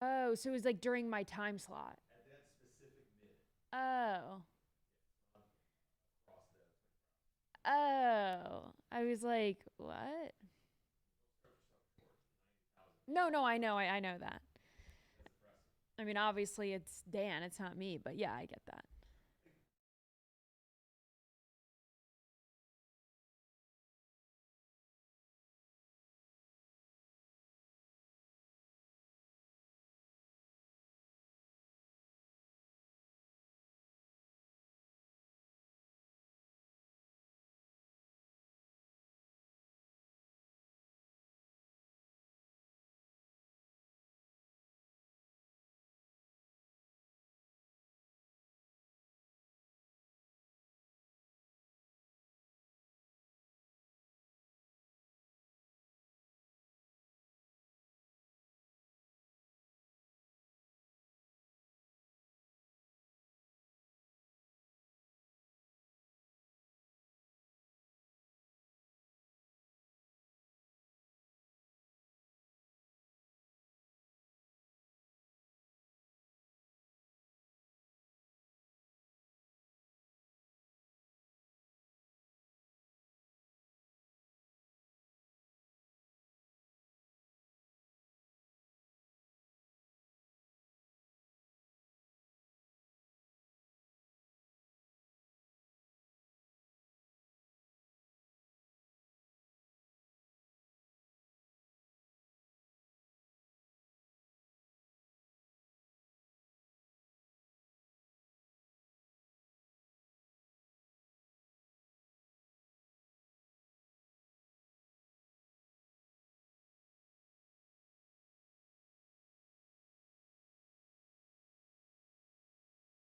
Oh, so it was like during my time slot. at that specific minute. Oh. Not across the Oh. I was like, what? Don't start yourself short. 90,000 No, views. no, I know. I know that. That's impressive. I mean, obviously it's Dan, it's not me, but yeah, I get that.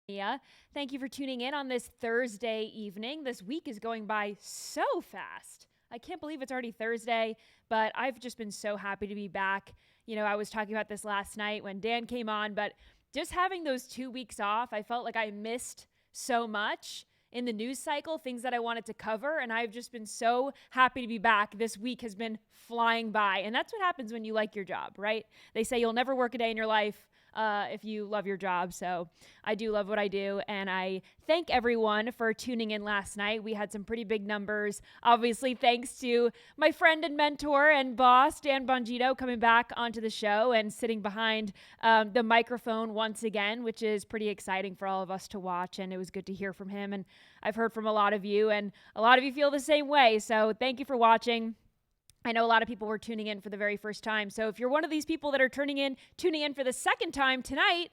Yeah. Thank you for tuning in on this Thursday evening. This week is going by so fast. I can't believe it's already Thursday, but I've just been so happy to be back. You know, I was talking about this last night when Dan came on, but just having those 2 weeks off, I felt like I missed so much in the news cycle, things that I wanted to cover. And I've just been so happy to be back. This week has been flying by. And that's what happens when you like your job, right? They say you'll never work a day in your life if you love your job. So I do love what I do. And I thank everyone for tuning in last night. We had some pretty big numbers. Obviously, thanks to my friend and mentor and boss, Dan Bongino, coming back onto the show and sitting behind the microphone once again, which is pretty exciting for all of us to watch. And it was good to hear from him. And I've heard from a lot of you, and a lot of you feel the same way. So thank you for watching. I know a lot of people were tuning in for the very first time. So if you're one of these people that are tuning in for the second time tonight,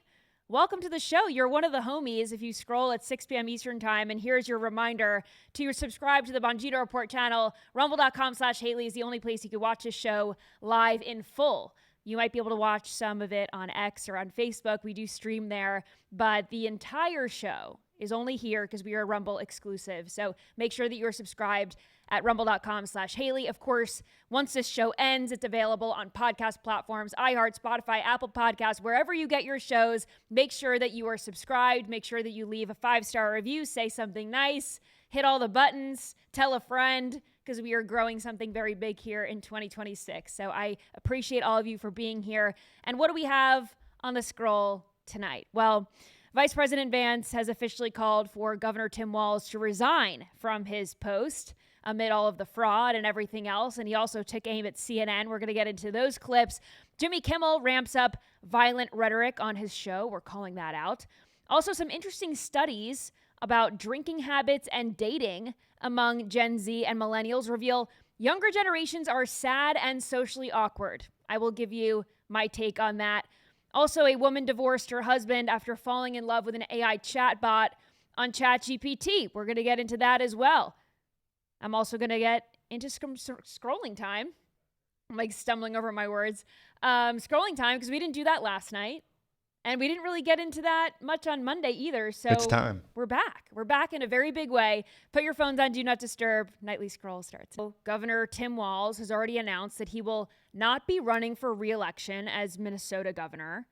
welcome to the show. You're one of the homies if you scroll at 6 p.m. Eastern time. And here's your reminder to subscribe to the Bongino Report channel. Rumble.com/Hayley is the only place you can watch this show live in full. You might be able to watch some of it on X or on Facebook. We do stream there, but the entire show is only here because we are a Rumble exclusive. So make sure that you're subscribed at rumble.com/Hayley. Of course, once this show ends, it's available on podcast platforms, iHeart, Spotify, Apple Podcasts, wherever you get your shows. Make sure that you are subscribed. Make sure that you leave a 5-star review, say something nice, hit all the buttons, tell a friend, because we are growing something very big here in 2026. So I appreciate all of you for being here. And what do we have on the scroll tonight? Well, Vice President Vance has officially called for Governor Tim Walz to resign from his post amid all of the fraud and everything else. And he also took aim at CNN. We're going to get into those clips. Jimmy Kimmel ramps up violent rhetoric on his show. We're calling that out. Also, some interesting studies about drinking habits and dating among Gen Z and millennials reveal younger generations are sad and socially awkward. I will give you my take on that. Also, a woman divorced her husband after falling in love with an AI chatbot on ChatGPT. We're going to get into that as well. I'm also going to get into scrolling time. I'm like stumbling over my words. Scrolling time, because we didn't do that last night. And we didn't really get into that much on Monday either. So It's time. We're back. We're back in a very big way. Put your phones on Do Not Disturb. Nightly Scroll starts. So Governor Tim Walz has already announced that he will not be running for re-election as Minnesota governor.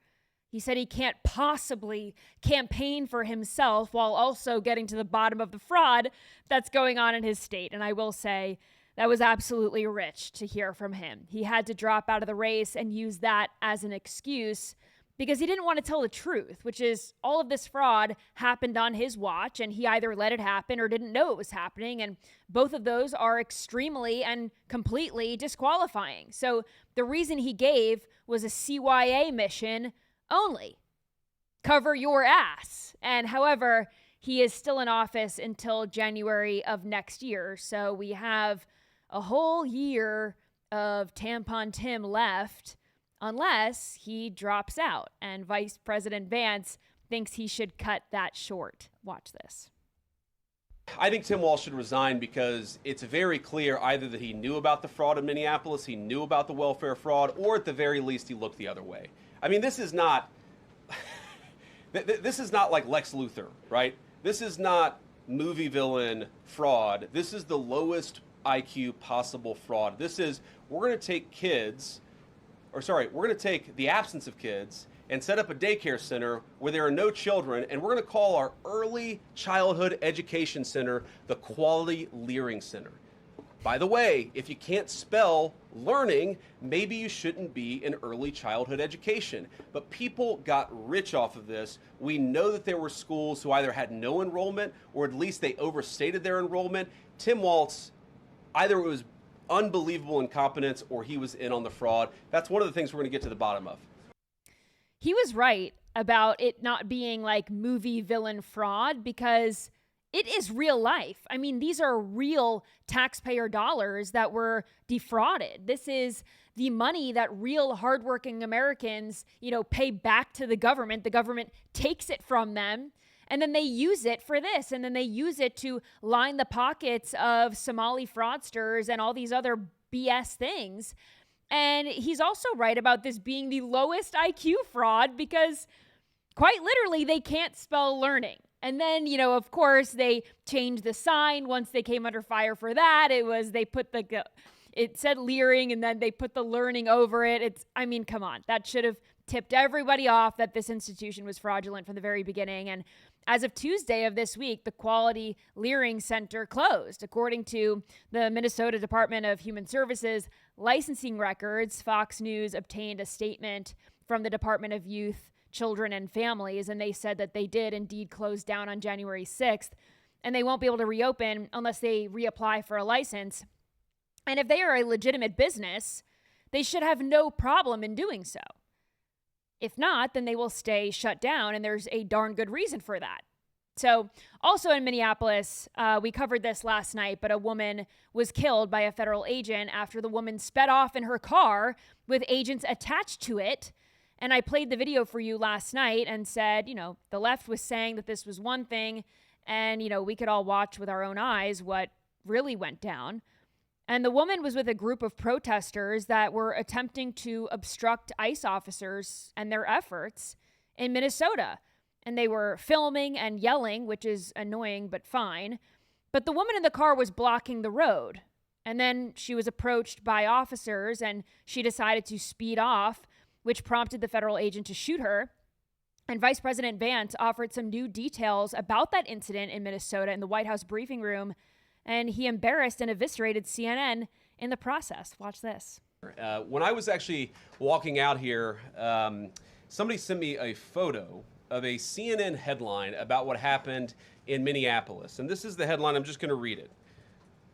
He said he can't possibly campaign for himself while also getting to the bottom of the fraud that's going on in his state. And I will say that was absolutely rich to hear from him. He had to drop out of the race and use that as an excuse. because he didn't want to tell the truth, which is all of this fraud happened on his watch, and he either let it happen or didn't know it was happening. And both of those are extremely and completely disqualifying. So the reason he gave was a CYA mission only. Cover your ass. And however, he is still in office until January of next year. So we have a whole year of Tampon Tim left, unless he drops out. And Vice President Vance thinks he should cut that short. Watch this. I think Tim Walz should resign because it's very clear either that he knew about the fraud in Minneapolis, he knew about the welfare fraud, or at the very least he looked the other way. I mean, this is not this is not like Lex Luthor, right? This is not movie villain fraud. This is the lowest IQ possible fraud. This is, we're going to take the absence of kids and set up a daycare center where there are no children, and we're going to call our early childhood education center the Quality Leering Center. By the way, if you can't spell learning, maybe you shouldn't be in early childhood education. But people got rich off of this. We know that there were schools who either had no enrollment or at least they overstated their enrollment. Tim Walz, either it was unbelievable incompetence or he was in on the fraud. That's one of the things we're going to get to the bottom of. He was right about it not being like movie villain fraud because it is real life. I mean, these are real taxpayer dollars that were defrauded. This is the money that real hardworking Americans, pay back to the government. The government takes it from them, and then they use it for this. And then they use it to line the pockets of Somali fraudsters and all these other BS things. And he's also right about this being the lowest IQ fraud because quite literally they can't spell learning. And then, of course, they changed the sign once they came under fire for that. It said leering and then they put the learning over it. Come on. That should have tipped everybody off that this institution was fraudulent from the very beginning. And as of Tuesday of this week, the Quality Leering Center closed. According to the Minnesota Department of Human Services licensing records, Fox News obtained a statement from the Department of Youth, Children and Families, and they said that they did indeed close down on January 6th, and they won't be able to reopen unless they reapply for a license. And if they are a legitimate business, they should have no problem in doing so. If not, then they will stay shut down, and there's a darn good reason for that. So also in Minneapolis, we covered this last night, but a woman was killed by a federal agent after the woman sped off in her car with agents attached to it. And I played the video for you last night and said, the left was saying that this was one thing, and, we could all watch with our own eyes what really went down. And the woman was with a group of protesters that were attempting to obstruct ICE officers and their efforts in Minnesota. And they were filming and yelling, which is annoying, but fine. But the woman in the car was blocking the road. And then she was approached by officers and she decided to speed off, which prompted the federal agent to shoot her. And Vice President Vance offered some new details about that incident in Minnesota in the White House briefing room. And he embarrassed and eviscerated CNN in the process. Watch this. When I was actually walking out here, somebody sent me a photo of a CNN headline about what happened in Minneapolis. And this is the headline. I'm just going to read it.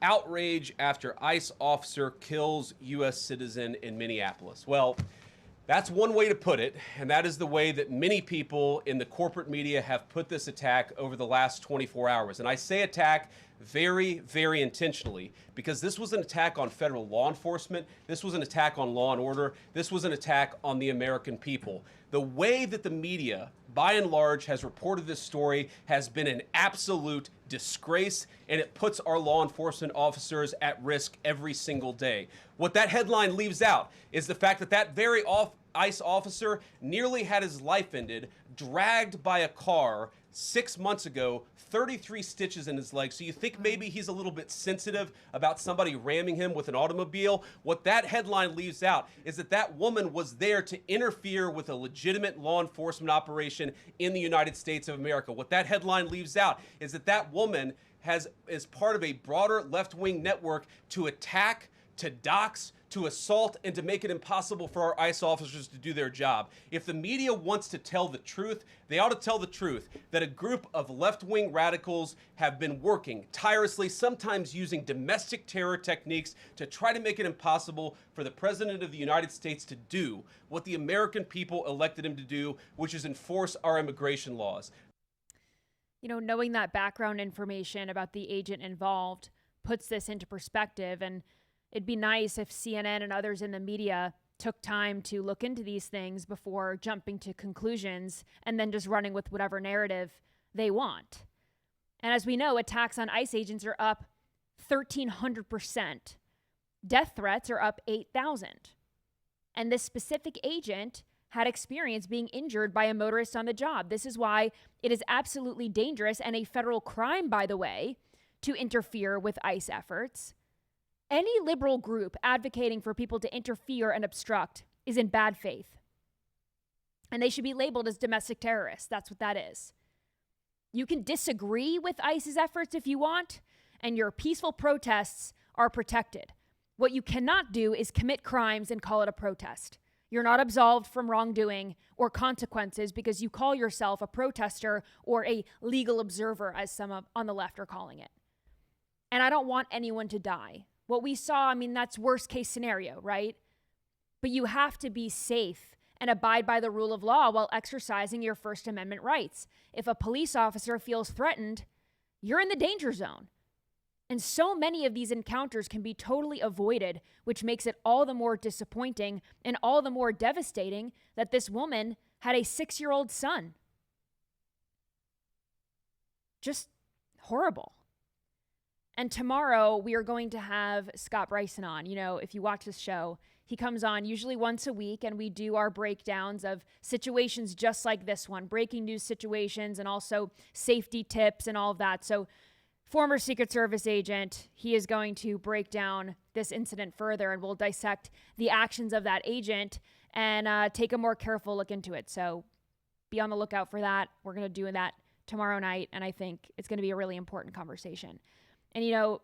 Outrage after ICE officer kills U.S. citizen in Minneapolis. Well, that's one way to put it, and that is the way that many people in the corporate media have put this attack over the last 24 hours. And I say attack very, very intentionally because this was an attack on federal law enforcement. This was an attack on law and order. This was an attack on the American people. The way that the media, by and large, has reported this story has been an absolute disgrace, and it puts our law enforcement officers at risk every single day. What that headline leaves out is the fact that that very ICE officer nearly had his life ended, dragged by a car 6 months ago, 33 stitches in his leg. So you think maybe he's a little bit sensitive about somebody ramming him with an automobile? What that headline leaves out is that that woman was there to interfere with a legitimate law enforcement operation in the United States of America. What that headline leaves out is that that woman is part of a broader left-wing network to attack, to dox, to assault and to make it impossible for our ICE officers to do their job. If the media wants to tell the truth, they ought to tell the truth that a group of left-wing radicals have been working tirelessly, sometimes using domestic terror techniques to try to make it impossible for the President of the United States to do what the American people elected him to do, which is enforce our immigration laws. You know, knowing that background information about the agent involved puts this into perspective, and it'd be nice if CNN and others in the media took time to look into these things before jumping to conclusions and then just running with whatever narrative they want. And as we know, attacks on ICE agents are up 1,300%. Death threats are up 8,000. And this specific agent had experience being injured by a motorist on the job. This is why it is absolutely dangerous and a federal crime, by the way, to interfere with ICE efforts. Any liberal group advocating for people to interfere and obstruct is in bad faith. And they should be labeled as domestic terrorists. That's what that is. You can disagree with ICE's efforts if you want, and your peaceful protests are protected. What you cannot do is commit crimes and call it a protest. You're not absolved from wrongdoing or consequences because you call yourself a protester or a legal observer, as some on the left are calling it. And I don't want anyone to die. What we saw, I mean, that's worst case scenario, right? But you have to be safe and abide by the rule of law while exercising your First Amendment rights. If a police officer feels threatened, you're in the danger zone. And so many of these encounters can be totally avoided, which makes it all the more disappointing and all the more devastating that this woman had a 6-year-old son. Just horrible. And tomorrow we are going to have Scott Bryson on. You know, if you watch this show, he comes on usually once a week and we do our breakdowns of situations just like this one, breaking news situations and also safety tips and all of that. So former Secret Service agent, he is going to break down this incident further and we'll dissect the actions of that agent and take a more careful look into it. So be on the lookout for that. We're going to do that tomorrow night, and I think it's going to be a really important conversation. And, you know,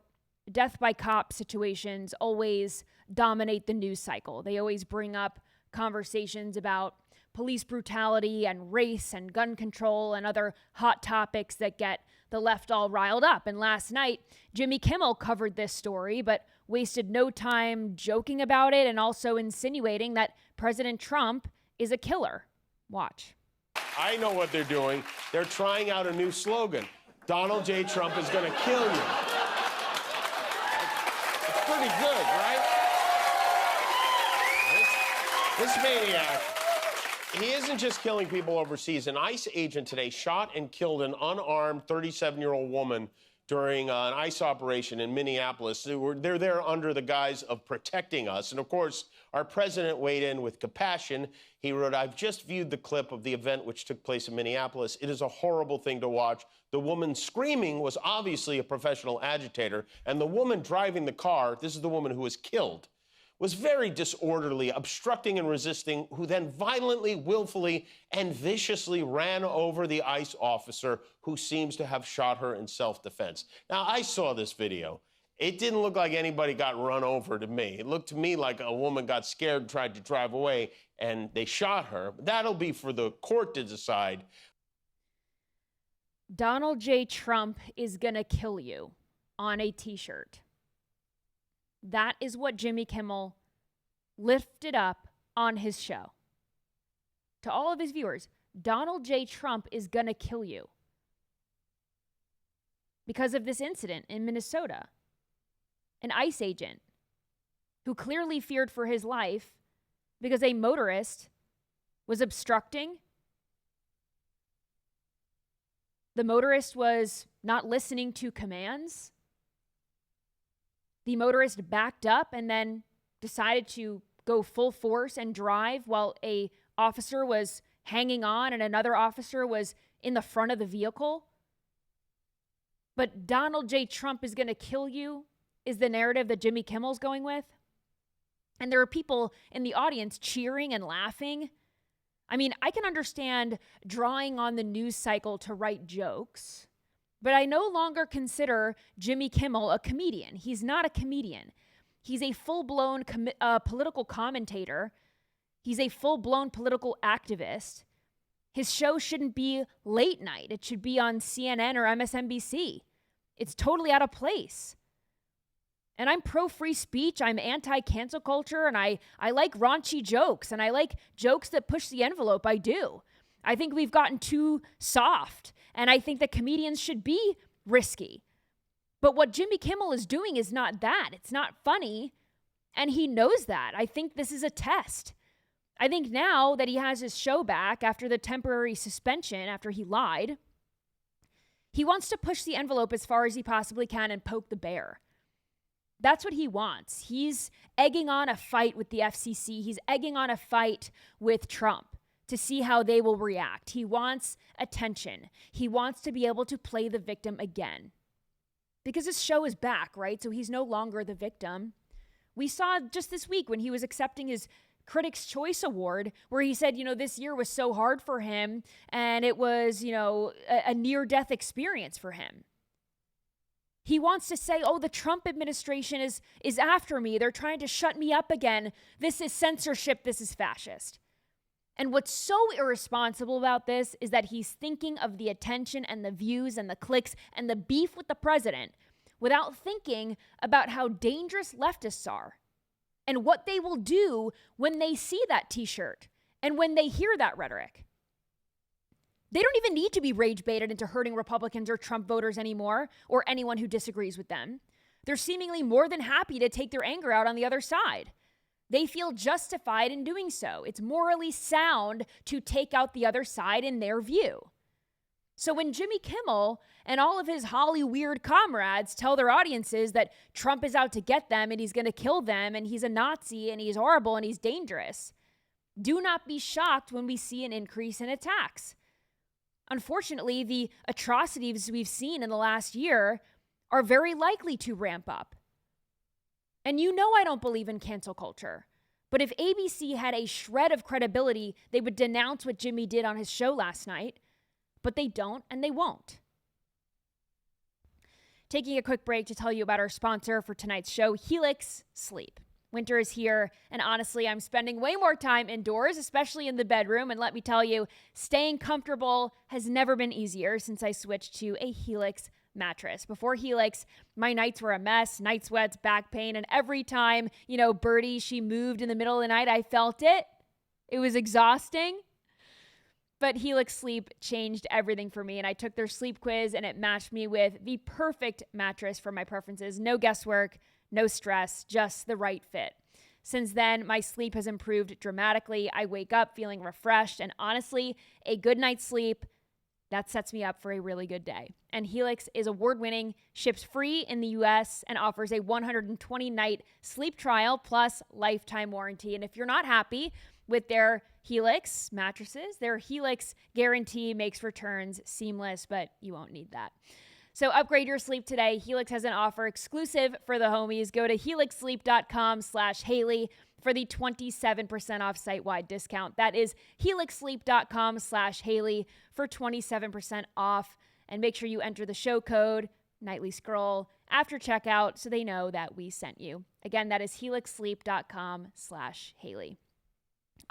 death by cop situations always dominate the news cycle. They always bring up conversations about police brutality and race and gun control and other hot topics that get the left all riled up. And last night, Jimmy Kimmel covered this story, but wasted no time joking about it and also insinuating that President Trump is a killer. Watch. I know what they're doing. They're trying out a new slogan. Donald J. Trump is going to kill you. It's pretty good, right? This maniac, he isn't just killing people overseas. An ICE agent today shot and killed an unarmed 37-year-old woman during an ICE operation in Minneapolis. They're there under the guise of protecting us. And of course, our president weighed in with compassion. He wrote, "I've just viewed the clip of the event which took place in Minneapolis. It is a horrible thing to watch. The woman screaming was obviously a professional agitator. And the woman driving the car, this is the woman who was killed, was very disorderly, obstructing and resisting, who then violently, willfully, and viciously ran over the ICE officer who seems to have shot her in self-defense." Now, I saw this video. It didn't look like anybody got run over to me. It looked to me like a woman got scared and tried to drive away, and they shot her. That'll be for the court to decide. Donald J. Trump is gonna kill you on a t-shirt. That is what Jimmy Kimmel lifted up on his show. To all of his viewers, Donald J. Trump is going to kill you because of this incident in Minnesota. An ICE agent who clearly feared for his life because a motorist was obstructing. The motorist was not listening to commands. The motorist backed up and then decided to go full force and drive while a officer was hanging on and another officer was in the front of the vehicle. But Donald J. Trump is going to kill you is the narrative that Jimmy Kimmel's going with. And there are people in the audience cheering and laughing. I mean, I can understand drawing on the news cycle to write jokes, but I no longer consider Jimmy Kimmel a comedian. He's not a comedian. He's a full-blown political commentator. He's a full-blown political activist. His show shouldn't be late night. It should be on CNN or MSNBC. It's totally out of place. And I'm pro-free speech. I'm anti-cancel culture. And I like raunchy jokes. And I like jokes that push the envelope. I do. I think we've gotten too soft. And I think that comedians should be risky. But what Jimmy Kimmel is doing is not that. It's not funny. And he knows that. I think this is a test. I think now that he has his show back after the temporary suspension, after he lied, he wants to push the envelope as far as he possibly can and poke the bear. That's what he wants. He's egging on a fight with the FCC. He's egging on a fight with Trump to see how they will react. He wants attention. He wants to be able to play the victim again. Because his show is back, right? So he's no longer the victim. We saw just this week when he was accepting his Critics' Choice Award, where he said, this year was so hard for him and it was, a near-death experience for him. He wants to say, the Trump administration is after me. They're trying to shut me up again. This is censorship. This is fascist. And what's so irresponsible about this is that he's thinking of the attention and the views and the clicks and the beef with the president without thinking about how dangerous leftists are and what they will do when they see that t-shirt and when they hear that rhetoric. They don't even need to be rage baited into hurting Republicans or Trump voters anymore, or anyone who disagrees with them. They're seemingly more than happy to take their anger out on the other side. They feel justified in doing so. It's morally sound to take out the other side in their view. So when Jimmy Kimmel and all of his Holly weird comrades tell their audiences that Trump is out to get them and he's going to kill them and he's a Nazi and he's horrible and he's dangerous, do not be shocked when we see an increase in attacks. Unfortunately, the atrocities we've seen in the last year are very likely to ramp up. And I don't believe in cancel culture. But if ABC had a shred of credibility, they would denounce what Jimmy did on his show last night. But they don't, and they won't. Taking a quick break to tell you about our sponsor for tonight's show, Helix Sleep. Winter is here, and honestly, I'm spending way more time indoors, especially in the bedroom. And let me tell you, staying comfortable has never been easier since I switched to a Helix mattress. Before Helix, my nights were a mess, night sweats, back pain, and every time, Birdie, she moved in the middle of the night, I felt it. It was exhausting. But Helix Sleep changed everything for me, and I took their sleep quiz, and it matched me with the perfect mattress for my preferences. No guesswork, no stress, just the right fit. Since then, my sleep has improved dramatically. I wake up feeling refreshed, and honestly, a good night's sleep, that sets me up for a really good day. And Helix is award-winning, ships free in the U.S., and offers a 120-night sleep trial plus lifetime warranty. And if you're not happy with their Helix mattresses, their Helix guarantee makes returns seamless, but you won't need that. So upgrade your sleep today. Helix has an offer exclusive for the homies. Go to helixsleep.com/Hayley for the 27% off site-wide discount. That is helixsleep.com/Hayley for 27% off. And make sure you enter the show code, Nightly Scroll, after checkout so they know that we sent you. Again, that is helixsleep.com/Hayley.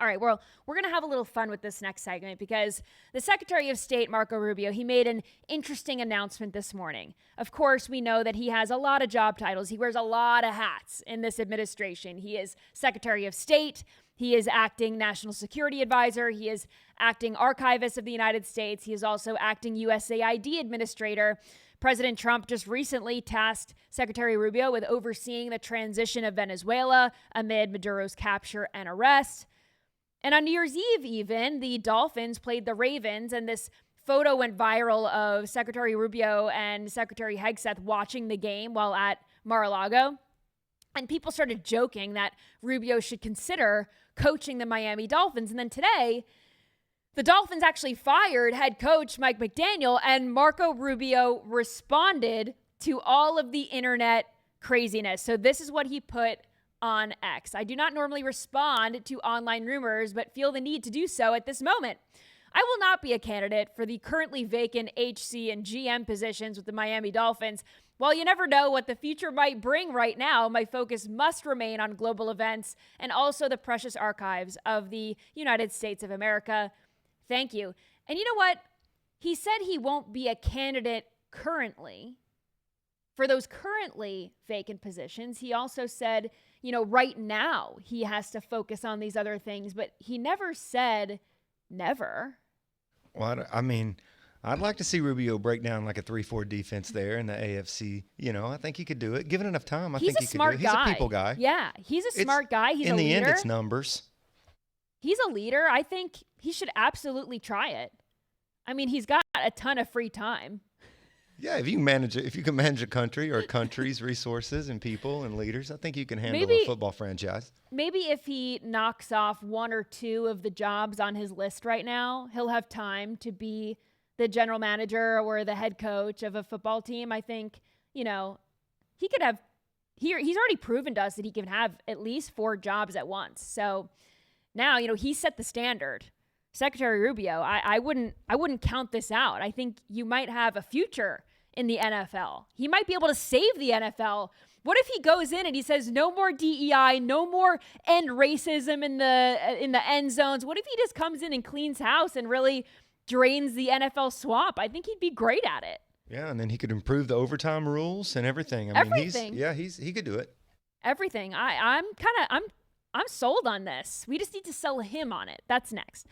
All right, well, we're going to have a little fun with this next segment because the Secretary of State, Marco Rubio, he made an interesting announcement this morning. Of course, we know that he has a lot of job titles. He wears a lot of hats in this administration. He is Secretary of State. He is acting National Security Advisor. He is acting Archivist of the United States. He is also acting USAID Administrator. President Trump just recently tasked Secretary Rubio with overseeing the transition of Venezuela amid Maduro's capture and arrest. And on New Year's Eve even, the Dolphins played the Ravens, and this photo went viral of Secretary Rubio and Secretary Hegseth watching the game while at Mar-a-Lago. And people started joking that Rubio should consider coaching the Miami Dolphins. And then today, the Dolphins actually fired head coach Mike McDaniel, and Marco Rubio responded to all of the internet craziness. So this is what he put on X. I do not normally respond to online rumors, but feel the need to do so at this moment. I will not be a candidate for the currently vacant HC and GM positions with the Miami Dolphins. While you never know what the future might bring right now, my focus must remain on global events and also the precious archives of the United States of America. Thank you. And you know what? He said he won't be a candidate currently for those currently vacant positions. He also said, right now he has to focus on these other things, but he never said never. Well, I mean, I'd like to see Rubio break down like a 3-4 defense there in the AFC. I think he could do it. Given enough time, I think he could do it. He's a people guy. Yeah, he's a smart guy. He's a leader. In the end, it's numbers. He's a leader. I think he should absolutely try it. I mean, he's got a ton of free time. Yeah, if you can manage a country or a country's resources and people and leaders, I think you can handle a football franchise. Maybe if he knocks off 1 or 2 of the jobs on his list right now, he'll have time to be the general manager or the head coach of a football team. I think, he could have he's already proven to us that he can have at least 4 jobs at once. So now, he set the standard. Secretary Rubio, I wouldn't count this out. I think you might have a future in the NFL. He might be able to save the NFL. What if he goes in and he says no more DEI, no more end racism in the end zones? What if he just comes in and cleans house and really drains the NFL swamp? I think he'd be great at it. Yeah, and then he could improve the overtime rules and everything. I mean, he could do it. Everything. I'm sold on this. We just need to sell him on it. That's next.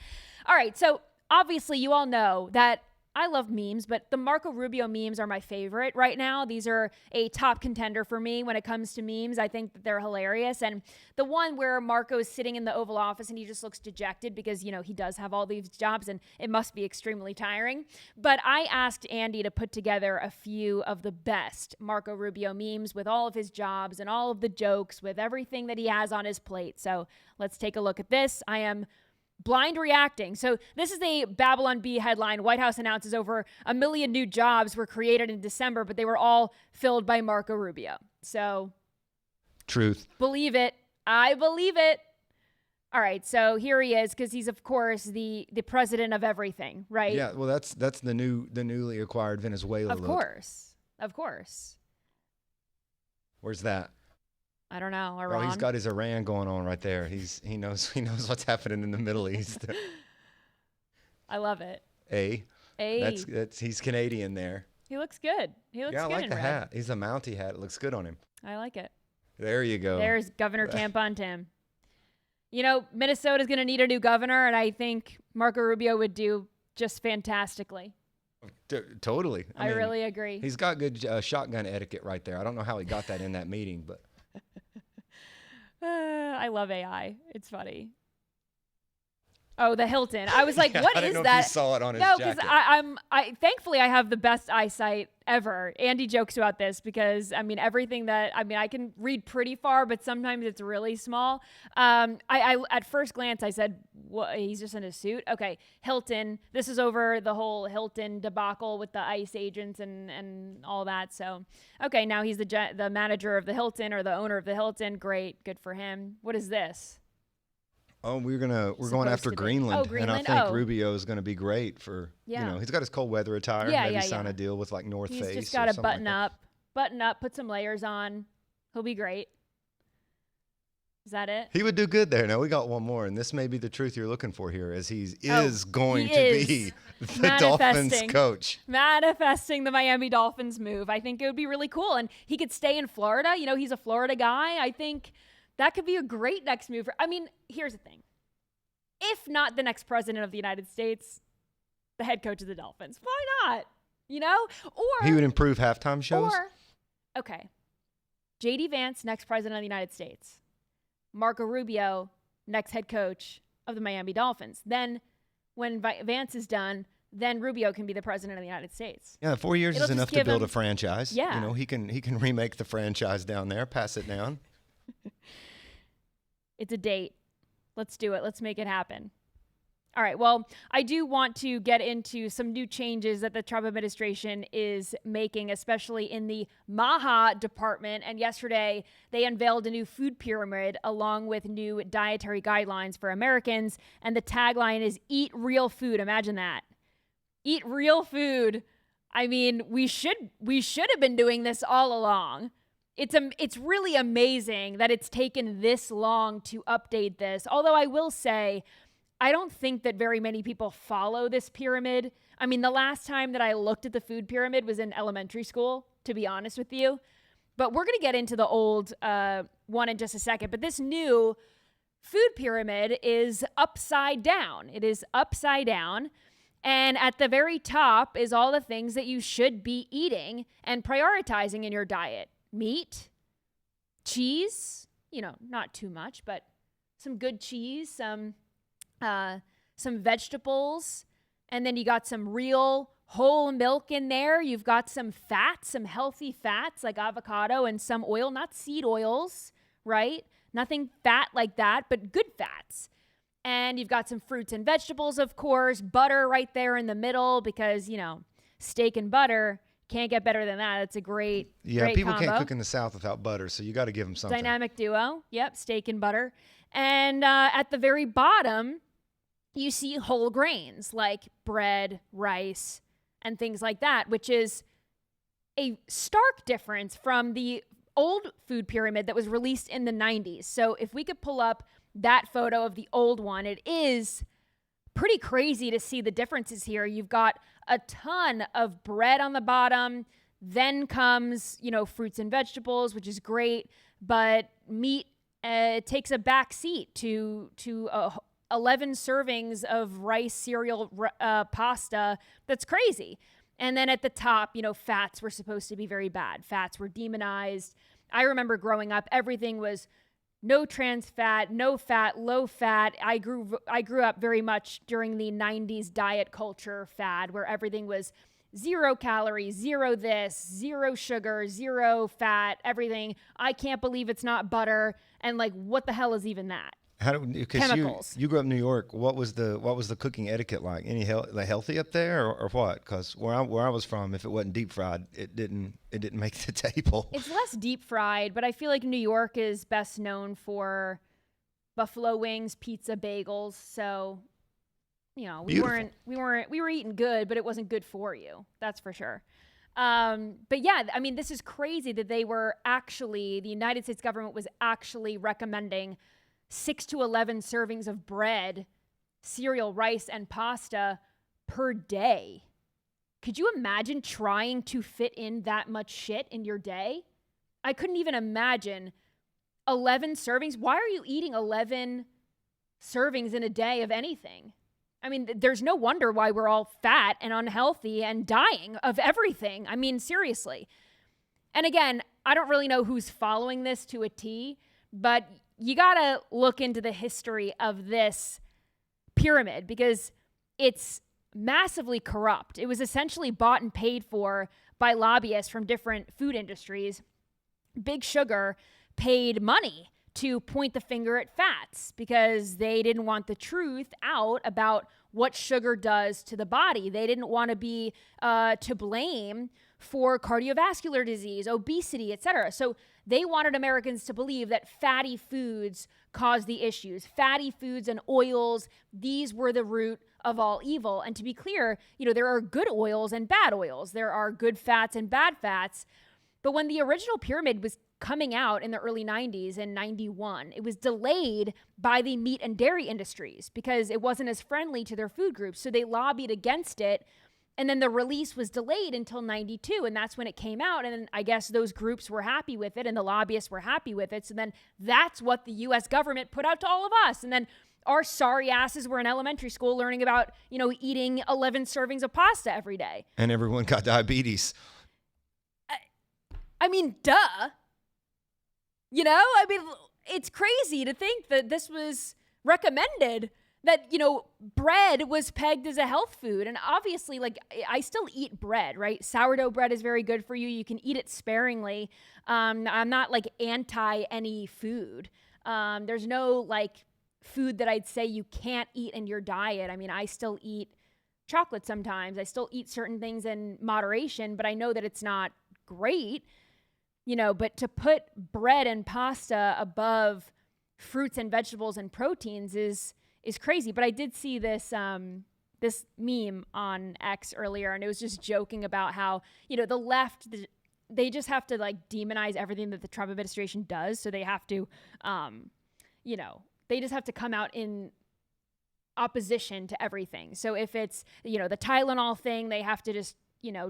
All right. So obviously you all know that I love memes, but the Marco Rubio memes are my favorite right now. These are a top contender for me when it comes to memes. I think that they're hilarious. And the one where Marco is sitting in the Oval Office and he just looks dejected because, he does have all these jobs and it must be extremely tiring. But I asked Andy to put together a few of the best Marco Rubio memes with all of his jobs and all of the jokes with everything that he has on his plate. So let's take a look at this. I am blind reacting. So this is a Babylon Bee headline. White House announces over 1 million new jobs were created in December, but they were all filled by Marco Rubio. So truth. Believe it. I believe it. All right. So here he is, because he's, of course, the president of everything, right? Yeah. Well, that's the newly acquired Venezuela. Of course. Where's that? I don't know. Iran. Oh, he's got his Iran going on right there. He knows what's happening in the Middle East. I love it. He's Canadian there. He looks good. He looks good. Yeah, I like the hat. He's a Mountie hat. It looks good on him. I like it. There you go. There's Governor Tampon Tim. Minnesota's going to need a new governor, and I think Marco Rubio would do just fantastically. Totally. I mean, really agree. He's got good shotgun etiquette right there. I don't know how he got that in that meeting, but. I love AI. It's funny. Oh, the Hilton. I was like, what I is didn't know that? If you saw it on his jacket. I thankfully I have the best eyesight ever. Andy jokes about this because I can read pretty far, but sometimes it's really small. I at first glance I said, what, he's just in a suit. Okay, Hilton. This is over the whole Hilton debacle with the ICE agents and all that. So, okay, now he's the manager of the Hilton or the owner of the Hilton. Great, good for him. What is this? Oh, we're going after Greenland. And I think Rubio is going to be great for, he's got his cold weather attire. Maybe sign a deal with like North Face. He's just got to button up, put some layers on. He'll be great. Is that it? He would do good there. Now we got one more, and this may be the truth you're looking for here, as he is going to be the Dolphins coach. Manifesting the Miami Dolphins move. I think it would be really cool. And he could stay in Florida. He's a Florida guy. I think that could be a great next move. Here's the thing. If not the next president of the United States, the head coach of the Dolphins. Why not? Or he would improve halftime shows. Okay. JD Vance, next president of the United States. Marco Rubio, next head coach of the Miami Dolphins. Then when Vance is done, then Rubio can be the president of the United States. Yeah, 4 years is enough to build a franchise. Yeah. He can remake the franchise down there, pass it down. It's a date. Let's do it. Let's make it happen. All right. Well, I do want to get into some new changes that the Trump administration is making, especially in the MAHA department. And yesterday, they unveiled a new food pyramid along with new dietary guidelines for Americans. And the tagline is "Eat real food." Imagine that. Eat real food. I mean, we should have been doing this all along. It's really amazing that it's taken this long to update this. Although I will say, I don't think that very many people follow this pyramid. I mean, the last time that I looked at the food pyramid was in elementary school, to be honest with you. But we're going to get into the old one in just a second. But this new food pyramid is upside down. It is upside down. And at the very top is all the things that you should be eating and prioritizing in your diet. Meat, cheese, not too much, but some good cheese, some vegetables, and then you got some real whole milk in there. You've got some fats, some healthy fats like avocado and some oil, not seed oils, right? Nothing fat like that, but good fats. And you've got some fruits and vegetables, of course, butter right there in the middle because, steak and butter, can't get better than that. It's a great people combo. Can't cook in the South without butter, so you got to give them something. Dynamic duo. Yep, steak and butter. And at the very bottom, you see whole grains like bread, rice, and things like that, which is a stark difference from the old food pyramid that was released in the 90s. So if we could pull up that photo of the old one, it is pretty crazy to see the differences here. You've got a ton of bread on the bottom. Then comes, fruits and vegetables, which is great. But meat takes a back seat to 11 servings of rice, cereal, pasta. That's crazy. And then at the top, fats were supposed to be very bad. Fats were demonized. I remember growing up, everything was no trans fat, no fat, low fat. I grew up very much during the 90s diet culture fad where everything was 0 calories, 0 this, 0 sugar, 0 fat, everything. I can't believe it's not butter. And what the hell is even that? Chemicals. You grew up in New York. What was the cooking etiquette like? Any healthy up there or what? Because where I was from, if it wasn't deep fried, it didn't make the table. It's less deep fried, but I feel like New York is best known for buffalo wings, pizza, bagels. So, we were eating good, but it wasn't good for you. That's for sure. But yeah, I mean, this is crazy that the United States government was actually recommending 6 to 11 servings of bread, cereal, rice, and pasta per day. Could you imagine trying to fit in that much shit in your day? I couldn't even imagine 11 servings. Why are you eating 11 servings in a day of anything? I mean, there's no wonder why we're all fat and unhealthy and dying of everything. I mean, seriously. And again, I don't really know who's following this to a T, but you got to look into the history of this pyramid because it's massively corrupt. It was essentially bought and paid for by lobbyists from different food industries. Big Sugar paid money to point the finger at fats because they didn't want the truth out about what sugar does to the body. They didn't want to be to blame for cardiovascular disease, obesity, etc. So they wanted Americans to believe that fatty foods cause the issues. Fatty foods and oils, these were the root of all evil. And to be clear, there are good oils and bad oils. There are good fats and bad fats. But when the original pyramid was coming out in the early 90s in 91, it was delayed by the meat and dairy industries because it wasn't as friendly to their food groups. So they lobbied against it. And then the release was delayed until 92, and that's when it came out. And then I guess those groups were happy with it, and the lobbyists were happy with it. So then that's what the U.S. government put out to all of us. And then our sorry asses were in elementary school learning about, eating 11 servings of pasta every day. And everyone got diabetes. I mean, duh. It's crazy to think that this was recommended. That, bread was pegged as a health food. And obviously, I still eat bread, right? Sourdough bread is very good for you. You can eat it sparingly. I'm not, anti any food. There's no, food that I'd say you can't eat in your diet. I mean, I still eat chocolate sometimes. I still eat certain things in moderation, but I know that it's not great, but to put bread and pasta above fruits and vegetables and proteins is crazy. But I did see this this meme on X earlier, and it was just joking about how, the left, they just have to like demonize everything that the Trump administration does. So they have to, they just have to come out in opposition to everything. So if it's, the Tylenol thing, they have to just,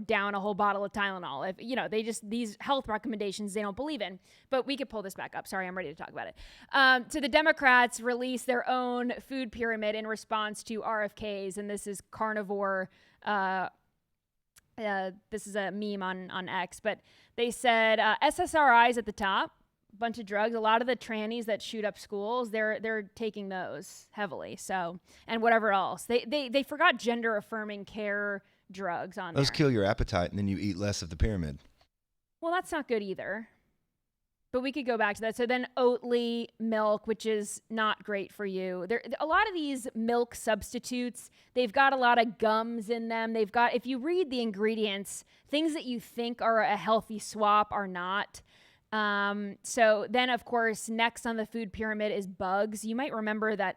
down a whole bottle of Tylenol. If, they just, these health recommendations they don't believe in. But we could pull this back up. Sorry, I'm ready to talk about it. So the Democrats released their own food pyramid in response to RFK's, and this is carnivore. This is a meme on X, but they said SSRIs at the top, bunch of drugs. A lot of the trannies that shoot up schools, they're taking those heavily. So, and whatever else. They forgot gender affirming care drugs on Those there. kill your appetite, and then you eat less of the pyramid. Well, that's not good either. But we could go back to that. So then Oatly milk, which is not great for you. A lot of these milk substitutes, they've got a lot of gums in them. They've got, if you read the ingredients, things that you think are a healthy swap are not. So then, of course, next on the food pyramid is bugs. You might remember that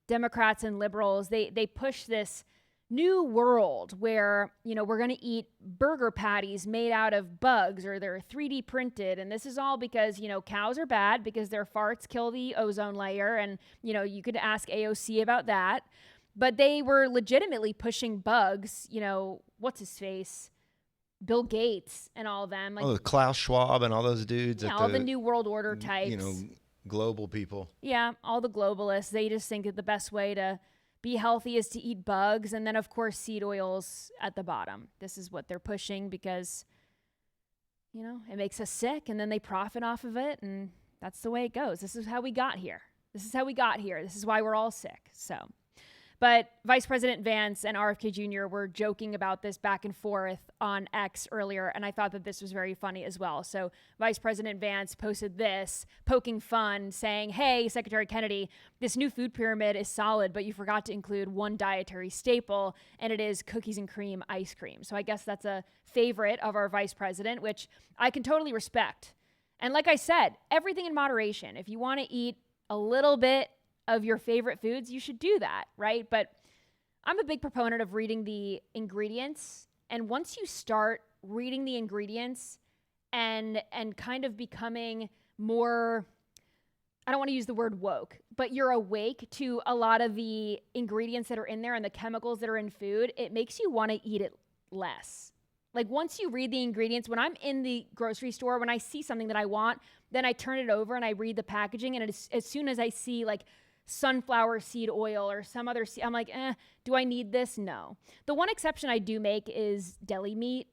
Democrats and liberals, they push this new world where, we're going to eat burger patties made out of bugs, or they're 3D printed. And this is all because, cows are bad because their farts kill the ozone layer. And, you could ask AOC about that. But they were legitimately pushing bugs, what's his face? Bill Gates and all of them. Like, Klaus Schwab and all those dudes. Yeah, all the New World Order types. Global people. Yeah, all the globalists. They just think that the best way to be healthy is to eat bugs. And then, of course, seed oils at the bottom. This is what they're pushing because, it makes us sick. And then they profit off of it. And that's the way it goes. This is how we got here. This is why we're all sick. So, but Vice President Vance and RFK Jr. were joking about this back and forth on X earlier, and I thought that this was very funny as well. So Vice President Vance posted this, poking fun, saying, "Hey, Secretary Kennedy, this new food pyramid is solid, but you forgot to include one dietary staple, and it is cookies and cream ice cream." So I guess that's a favorite of our vice president, which I can totally respect. And like I said, everything in moderation. If you want to eat a little bit of your favorite foods, you should do that, right? But I'm a big proponent of reading the ingredients. And once you start reading the ingredients and kind of becoming more, I don't want to use the word woke, but you're awake to a lot of the ingredients that are in there and the chemicals that are in food, it makes you want to eat it less. Like once you read the ingredients, when I'm in the grocery store, when I see something that I want, then I turn it over and I read the packaging. And as soon as I see like sunflower seed oil or some other seed, I'm like, do I need this? No. The one exception I do make is deli meat.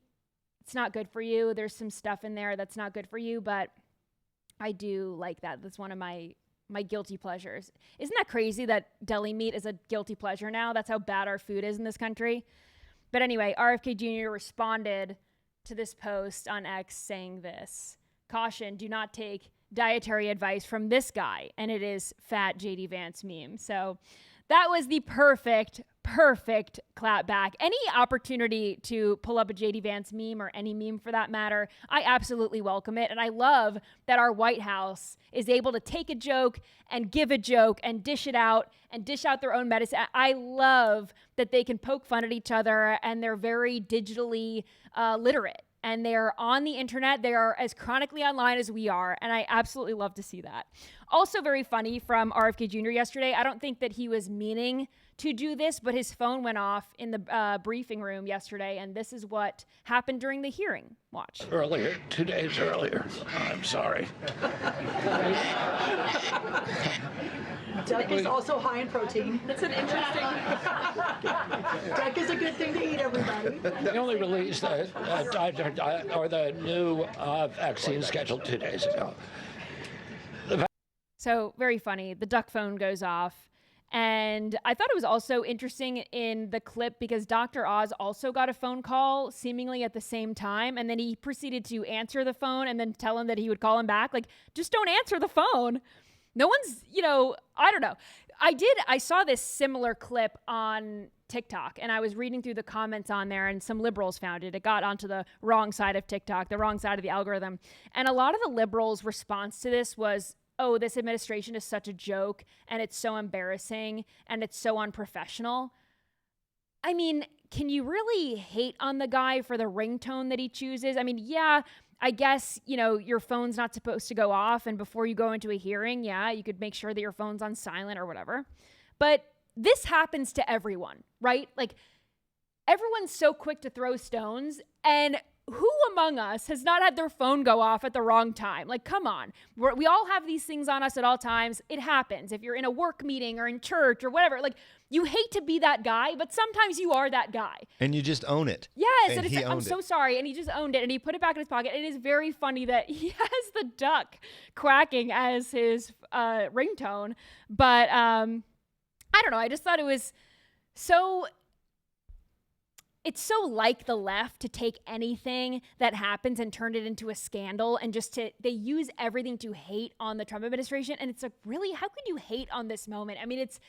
It's not good for you. There's some stuff in there that's not good for you, but I do like that. That's one of my guilty pleasures. Isn't that crazy that deli meat is a guilty pleasure now? That's how bad our food is in this country. But anyway, RFK Jr. responded to this post on X saying this: "Caution, do not take dietary advice from this guy," and it is fat JD Vance meme. So that was the perfect clap back. Any opportunity to pull up a JD Vance meme, or any meme for that matter, I absolutely welcome it. And I love that our White House is able to take a joke and give a joke and dish it out and dish out their own medicine. I love that they can poke fun at each other, and they're very digitally literate. And they're on the internet. They are as chronically online as we are. And I absolutely love to see that. Also very funny from RFK Jr. yesterday. I don't think that he was meaning to do this, but his phone went off in the briefing room yesterday. And this is what happened during the hearing. Watch. Earlier, 2 days earlier. I'm sorry. Duck is also high in protein. That's an interesting. Duck is a good thing to eat, everybody. They only released the new vaccine scheduled 2 days ago. So very funny. The duck phone goes off. And I thought it was also interesting in the clip because Dr. Oz also got a phone call seemingly at the same time. And then he proceeded to answer the phone and then tell him that he would call him back. Like, just don't answer the phone. No one's, I don't know. I saw this similar clip on TikTok, and I was reading through the comments on there, and some liberals found it. It got onto the wrong side of TikTok, the wrong side of the algorithm. And a lot of the liberals' response to this was, oh, this administration is such a joke, and it's so embarrassing, and it's so unprofessional. I mean, can you really hate on the guy for the ringtone that he chooses? I mean, yeah, I guess, your phone's not supposed to go off, and before you go into a hearing, yeah, you could make sure that your phone's on silent or whatever. But this happens to everyone, right? Like, everyone's so quick to throw stones, and who among us has not had their phone go off at the wrong time? Like, come on. We all have these things on us at all times. It happens. If you're in a work meeting or in church or whatever, like, you hate to be that guy, but sometimes you are that guy. And you just own it. Yes. And it's like, I'm so sorry. And he just owned it, and he put it back in his pocket. It is very funny that he has the duck quacking as his ringtone. But I don't know. I just thought it was so... It's so like the left to take anything that happens and turn it into a scandal, and they use everything to hate on the Trump administration. And it's like, really, how could you hate on this moment? I mean, it's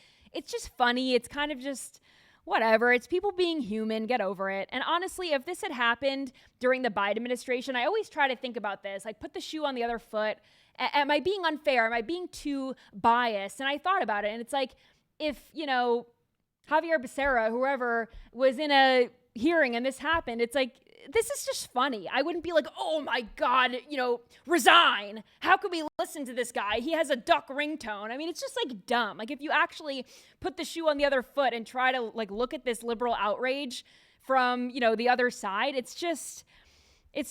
just funny. It's kind of just whatever. It's people being human. Get over it. And honestly, if this had happened during the Biden administration, I always try to think about this, like, put the shoe on the other foot. Am I being unfair? Am I being too biased? And I thought about it, and it's like, if, Javier Becerra, whoever, was in a hearing and this happened, it's like, this is just funny. I wouldn't be like, oh my God, resign. How could we listen to this guy? He has a duck ringtone. I mean, it's just like dumb. Like, if you actually put the shoe on the other foot and try to like look at this liberal outrage from, the other side, it's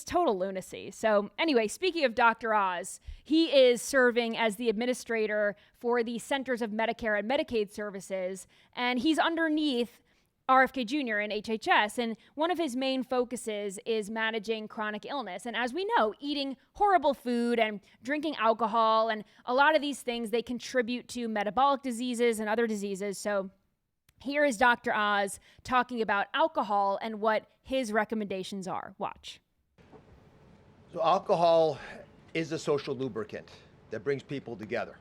total lunacy. So anyway, speaking of Dr. Oz, he is serving as the administrator for the Centers of Medicare and Medicaid Services, and he's underneath RFK Jr. and HHS. And one of his main focuses is managing chronic illness. And as we know, eating horrible food and drinking alcohol and a lot of these things, they contribute to metabolic diseases and other diseases. So here is Dr. Oz talking about alcohol and what his recommendations are. Watch. So alcohol is a social lubricant that brings people together.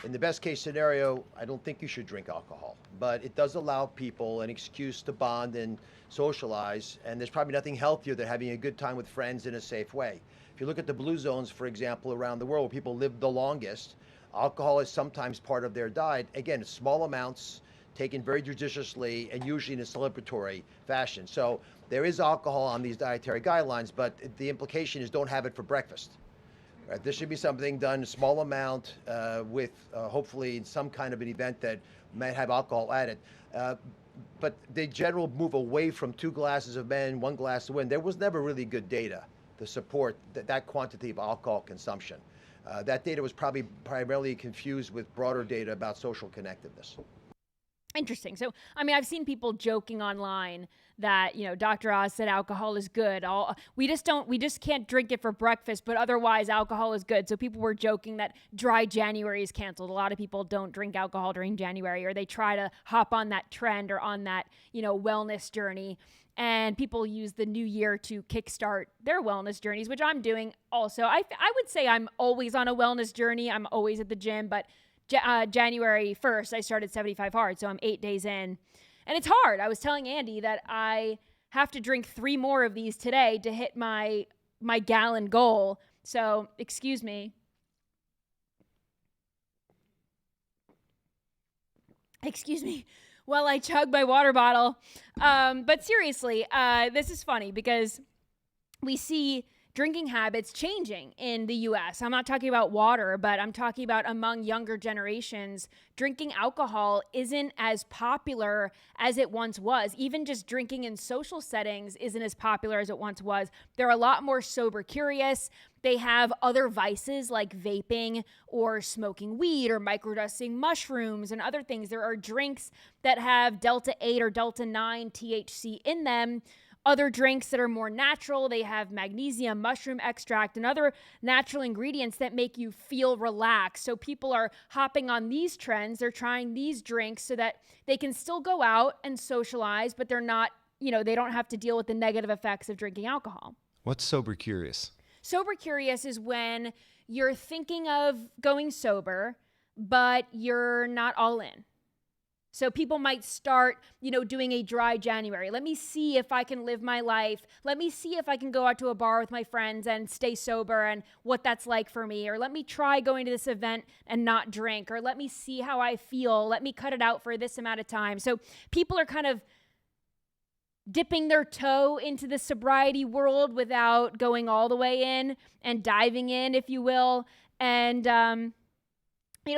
In the best case scenario, I don't think you should drink alcohol, but it does allow people an excuse to bond and socialize, and there's probably nothing healthier than having a good time with friends in a safe way. If you look at the blue zones, for example, around the world where people live the longest, alcohol is sometimes part of their diet. Again, small amounts, taken very judiciously, and usually in a celebratory fashion. So there is alcohol on these dietary guidelines, but the implication is don't have it for breakfast. Right? This should be something done in a small amount with hopefully some kind of an event that might have alcohol added. But the general move away from 2 glasses of men, 1 glass of women, there was never really good data to support that quantity of alcohol consumption. That data was probably primarily confused with broader data about social connectiveness. Interesting. So, I mean, I've seen people joking online that, Dr. Oz said alcohol is good. We just can't drink it for breakfast, but otherwise alcohol is good. So people were joking that dry January is canceled. A lot of people don't drink alcohol during January, or they try to hop on that trend or on that, wellness journey. And people use the new year to kickstart their wellness journeys, which I'm doing also. I would say I'm always on a wellness journey. I'm always at the gym, but January 1st, I started 75 Hard, so I'm 8 days in. And it's hard. I was telling Andy that I have to drink 3 more of these today to hit my gallon goal. So, excuse me. While I chug my water bottle. But seriously, this is funny because we see drinking habits changing in the U.S. I'm not talking about water, but I'm talking about among younger generations. Drinking alcohol isn't as popular as it once was. Even just drinking in social settings isn't as popular as it once was. They're a lot more sober curious. They have other vices like vaping or smoking weed or microdosing mushrooms and other things. There are drinks that have Delta 8 or Delta 9 THC in them. Other drinks that are more natural, they have magnesium, mushroom extract, and other natural ingredients that make you feel relaxed. So people are hopping on these trends. They're trying these drinks so that they can still go out and socialize, but they're not, they don't have to deal with the negative effects of drinking alcohol. What's sober curious? Sober curious is when you're thinking of going sober, but you're not all in. So people might start, doing a dry January. Let me see if I can live my life. Let me see if I can go out to a bar with my friends and stay sober and what that's like for me. Or let me try going to this event and not drink. Or let me see how I feel. Let me cut it out for this amount of time. So people are kind of dipping their toe into the sobriety world without going all the way in and diving in, if you will. And,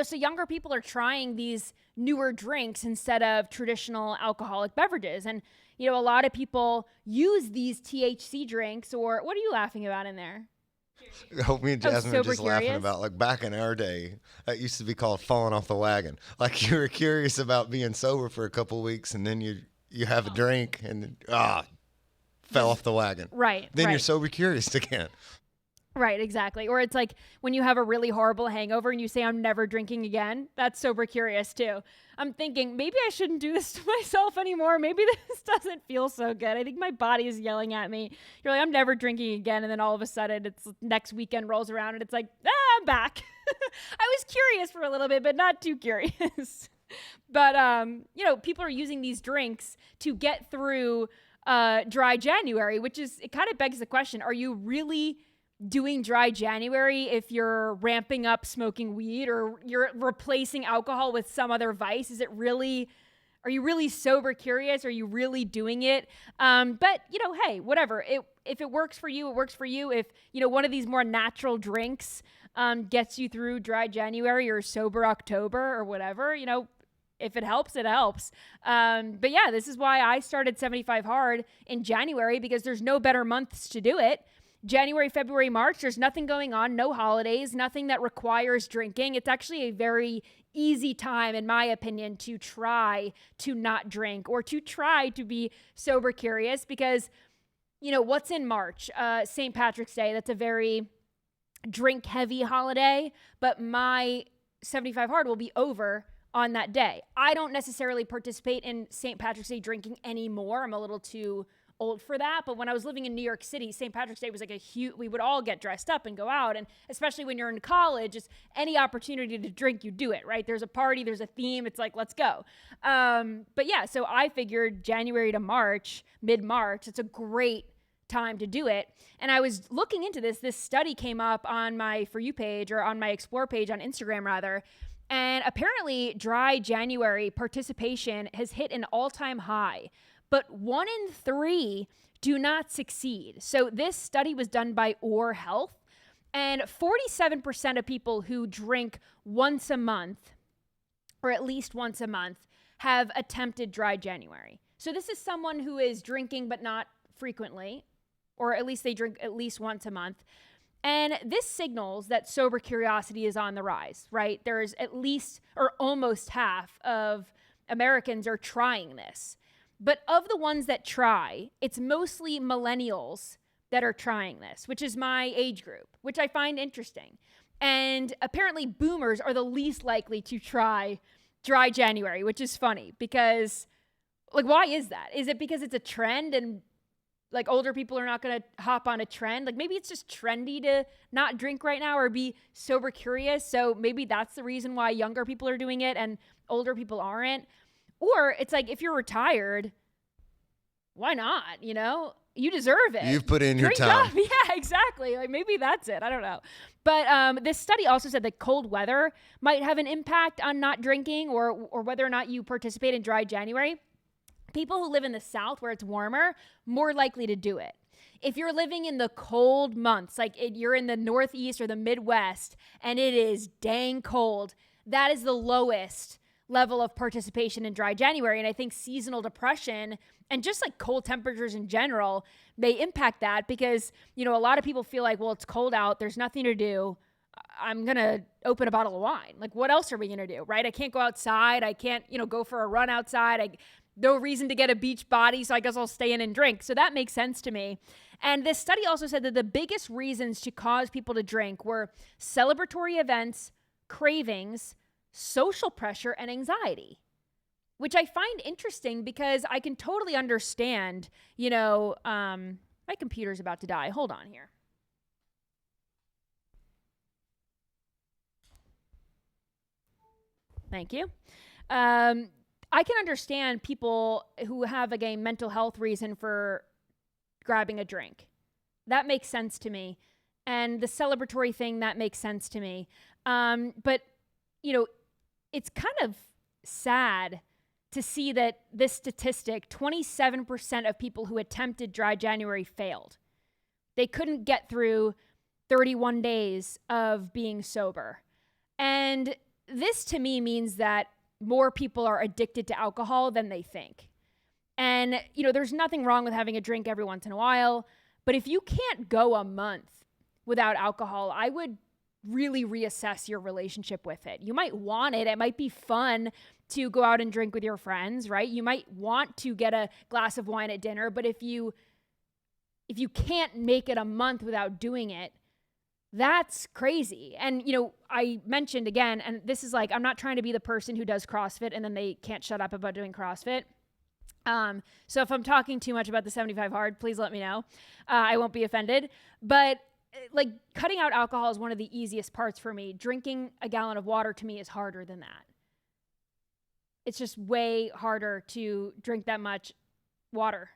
so younger people are trying these newer drinks instead of traditional alcoholic beverages. And, a lot of people use these THC drinks, or what are you laughing about in there? Me and Jasmine are just laughing curious. about, like, back in our day, that used to be called falling off the wagon. Like, you were curious about being sober for a couple of weeks, and then you have a drink and fell off the wagon. Right. Then right. you're sober curious again. Right, exactly. Or it's like when you have a really horrible hangover and you say, I'm never drinking again. That's sober curious too. I'm thinking, maybe I shouldn't do this to myself anymore. Maybe this doesn't feel so good. I think my body is yelling at me. You're like, I'm never drinking again. And then all of a sudden it's next weekend rolls around and it's like, I'm back. I was curious for a little bit, but not too curious. But, people are using these drinks to get through dry January, it kind of begs the question, are you really doing dry January if you're ramping up smoking weed or you're replacing alcohol with some other vice? Are you really sober curious? Are you really doing it? But hey, whatever. If it works for you, it works for you. If, one of these more natural drinks gets you through dry January or sober October or whatever, if it helps, it helps. But yeah, this is why I started 75 Hard in January, because there's no better months to do it. January, February, March, there's nothing going on, no holidays, nothing that requires drinking. It's actually a very easy time, in my opinion, to try to not drink or to try to be sober curious because, what's in March? St. Patrick's Day, that's a very drink-heavy holiday, but my 75 Hard will be over on that day. I don't necessarily participate in St. Patrick's Day drinking anymore. I'm a little too old for that. But when I was living in New York City, St. Patrick's Day was like we would all get dressed up and go out. And especially when you're in college, it's any opportunity to drink, you do it, right? There's a party, there's a theme. It's like, let's go. But yeah, so I figured January to March, mid-March, it's a great time to do it. And I was looking into this study came up on my For You page, or on my Explore page on Instagram rather. And apparently dry January participation has hit an all-time high. But 1 in 3 do not succeed. So this study was done by Or Health, and 47% of people who drink once a month, or at least once a month, have attempted dry January. So this is someone who is drinking but not frequently, or at least they drink at least once a month. And this signals that sober curiosity is on the rise, right? There's at least, or almost half of Americans are trying this. But of the ones that try, it's mostly millennials that are trying this, which is my age group, which I find interesting. And apparently boomers are the least likely to try dry January, which is funny because, why is that? Is it because it's a trend and older people are not going to hop on a trend? Maybe it's just trendy to not drink right now or be sober curious. So maybe that's the reason why younger people are doing it and older people aren't. Or it's if you're retired, why not? You deserve it. You've put in your Drink time. up. Yeah, exactly. Maybe that's it. I don't know. But this study also said that cold weather might have an impact on not drinking or whether or not you participate in dry January. People who live in the South where it's warmer, more likely to do it. If you're living in the cold months, you're in the Northeast or the Midwest and it is dang cold, that is the lowest level of participation in dry January. And I think seasonal depression and just cold temperatures in general may impact that because, a lot of people feel well, it's cold out. There's nothing to do. I'm going to open a bottle of wine. What else are we going to do, right? I can't go outside. I can't, go for a run outside. No reason to get a beach body, so I guess I'll stay in and drink. So that makes sense to me. And this study also said that the biggest reasons to cause people to drink were celebratory events, cravings, social pressure, and anxiety, which I find interesting because I can totally understand, my computer's about to die. Hold on here. Thank you. I can understand people who have like a mental health reason for grabbing a drink. That makes sense to me. And the celebratory thing, that makes sense to me. But, you know, it's kind of sad to see that this statistic, 27% of people who attempted dry January failed. They couldn't get through 31 days of being sober. And this to me means that more people are addicted to alcohol than they think. And, you know, there's nothing wrong with having a drink every once in a while, but if you can't go a month without alcohol, I would really reassess your relationship with it. You might want it. It might be fun to go out and drink with your friends, right? You might want to get a glass of wine at dinner, but if you can't make it a month without doing it, that's crazy. And, you know, I mentioned again, and this is like, I'm not trying to be the person who does CrossFit and then they can't shut up about doing CrossFit. So if I'm talking too much about the 75 hard, please let me know. I won't be offended. But like cutting out alcohol is one of the easiest parts for me. Drinking a gallon of water to me is harder than that. It's just way harder to drink that much water.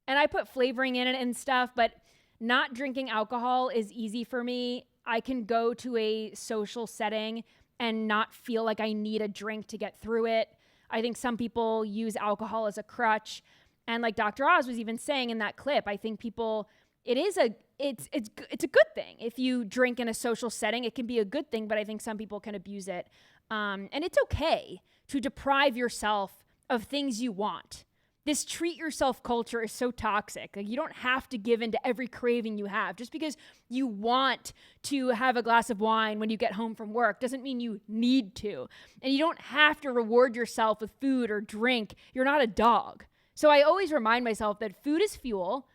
And I put flavoring in it and stuff, but not drinking alcohol is easy for me. I can go to a social setting and not feel like I need a drink to get through it. I think some people use alcohol as a crutch. And like Dr. Oz was even saying in that clip, I think people, it's a good thing. If you drink in a social setting, it can be a good thing, but I think some people can abuse it. And it's okay to deprive yourself of things you want. This treat yourself culture is so toxic. Like, you don't have to give in to every craving you have. Just because you want to have a glass of wine when you get home from work doesn't mean you need to. And you don't have to reward yourself with food or drink. You're not a dog. So I always remind myself that food is fuel.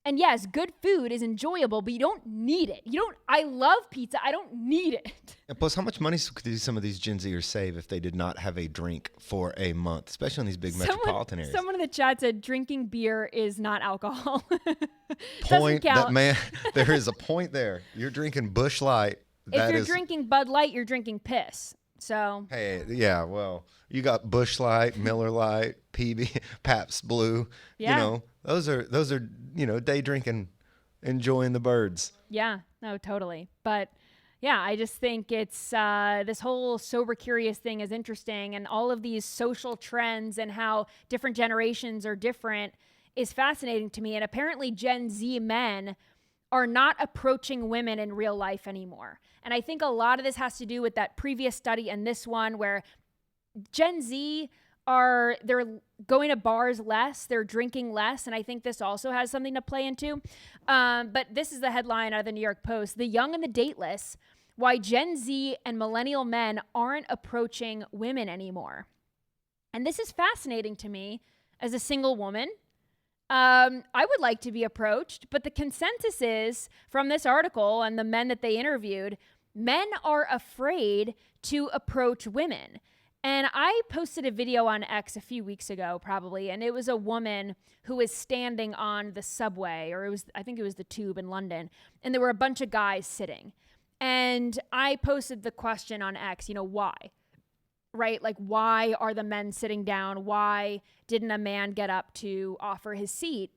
And yes, good food is enjoyable, but you don't need it. I love pizza. I don't need it. And plus, how much money could some of these Gen Zers save if they did not have a drink for a month, especially in these big metropolitan areas? Someone in the chat said drinking beer is not alcohol. Point that, man, there is a point there. You're drinking Busch Light. If you're drinking Bud Light, you're drinking piss. So hey, yeah, well, you got Busch Light, Miller Light, PB, Pabst Blue. Yeah. You know, those are day drinking, enjoying the birds. Yeah, no, totally. But yeah, I just think it's this whole sober curious thing is interesting, and all of these social trends and how different generations are different is fascinating to me. And apparently Gen Z men are not approaching women in real life anymore. And I think a lot of this has to do with that previous study and this one, where Gen Z they're going to bars less, they're drinking less, and I think this also has something to play into. But this is the headline out of the New York Post: "The Young and the Dateless, Why Gen Z and Millennial Men Aren't Approaching Women Anymore." And this is fascinating to me as a single woman. I would like to be approached, but the consensus is, from this article and the men that they interviewed, men are afraid to approach women. And I posted a video on X a few weeks ago, probably, and it was a woman who was standing on the subway, or I think it was the Tube in London, and there were a bunch of guys sitting. And I posted the question on X, why? Right? Like, why are the men sitting down? Why didn't a man get up to offer his seat?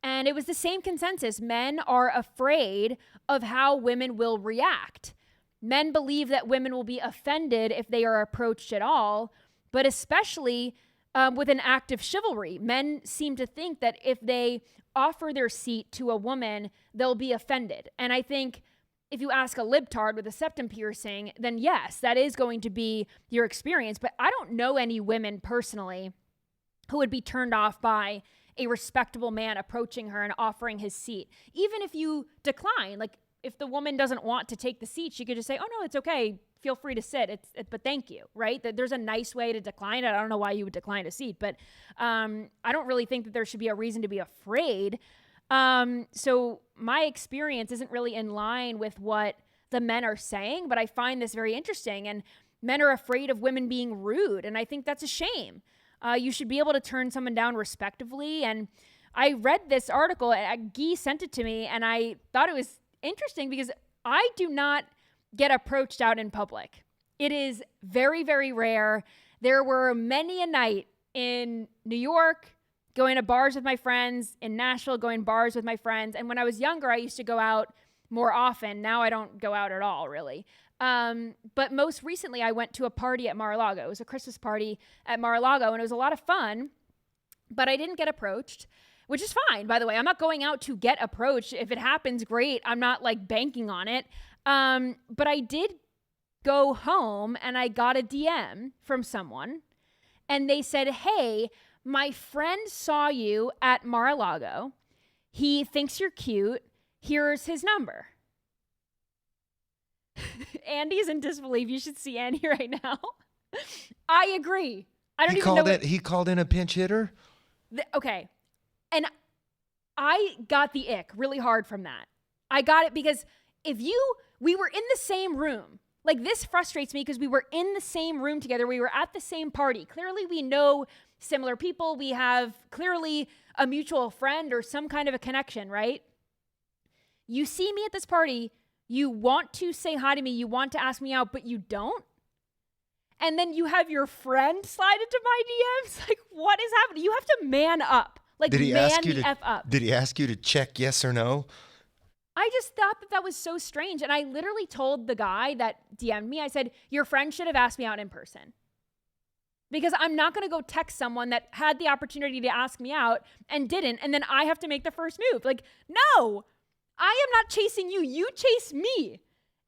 And it was the same consensus. Men are afraid of how women will react. Men believe that women will be offended if they are approached at all, but especially with an act of chivalry. Men seem to think that if they offer their seat to a woman, they'll be offended. And I think if you ask a libtard with a septum piercing, then yes, that is going to be your experience. But I don't know any women personally who would be turned off by a respectable man approaching her and offering his seat. Even if you decline, like if the woman doesn't want to take the seat, she could just say, "Oh no, it's okay. Feel free to sit. But thank you," right? That there's a nice way to decline it. I don't know why you would decline a seat, but I don't really think that there should be a reason to be afraid. So my experience isn't really in line with what the men are saying, but I find this very interesting. And men are afraid of women being rude, and I think that's a shame. You should be able to turn someone down respectively. And I read this article, Guy sent it to me, and I thought it was interesting because I do not get approached out in public. It is very, very rare. There were many a night in New York, going to bars with my friends, in Nashville, going bars with my friends. And when I was younger, I used to go out more often. Now I don't go out at all, really. But most recently, I went to a party at Mar-a-Lago. It was a Christmas party at Mar-a-Lago, and it was a lot of fun, but I didn't get approached, which is fine, by the way. I'm not going out to get approached. If it happens, great. I'm not, like, banking on it. But I did go home, and I got a DM from someone, and they said, hey, my friend saw you at Mar-a-Lago. He thinks you're cute. Here's his number. Andy's in disbelief. You should see Andy right now. I agree. I don't even know. He called in a pinch hitter? Okay. And I got the ick really hard from that. I got it because we were in the same room. Like, this frustrates me because we were in the same room together. We were at the same party. Clearly, we know similar people. We have clearly a mutual friend or some kind of a connection, right? You see me at this party. You want to say hi to me. You want to ask me out, but you don't. And then you have your friend slide into my DMs. Like, what is happening? You have to man up. Like, man the F up. Did he ask you to check yes or no? I just thought that was so strange. And I literally told the guy that DM'd me, I said, your friend should have asked me out in person. Because I'm not going to go text someone that had the opportunity to ask me out and didn't, and then I have to make the first move. Like, no, I am not chasing you. You chase me.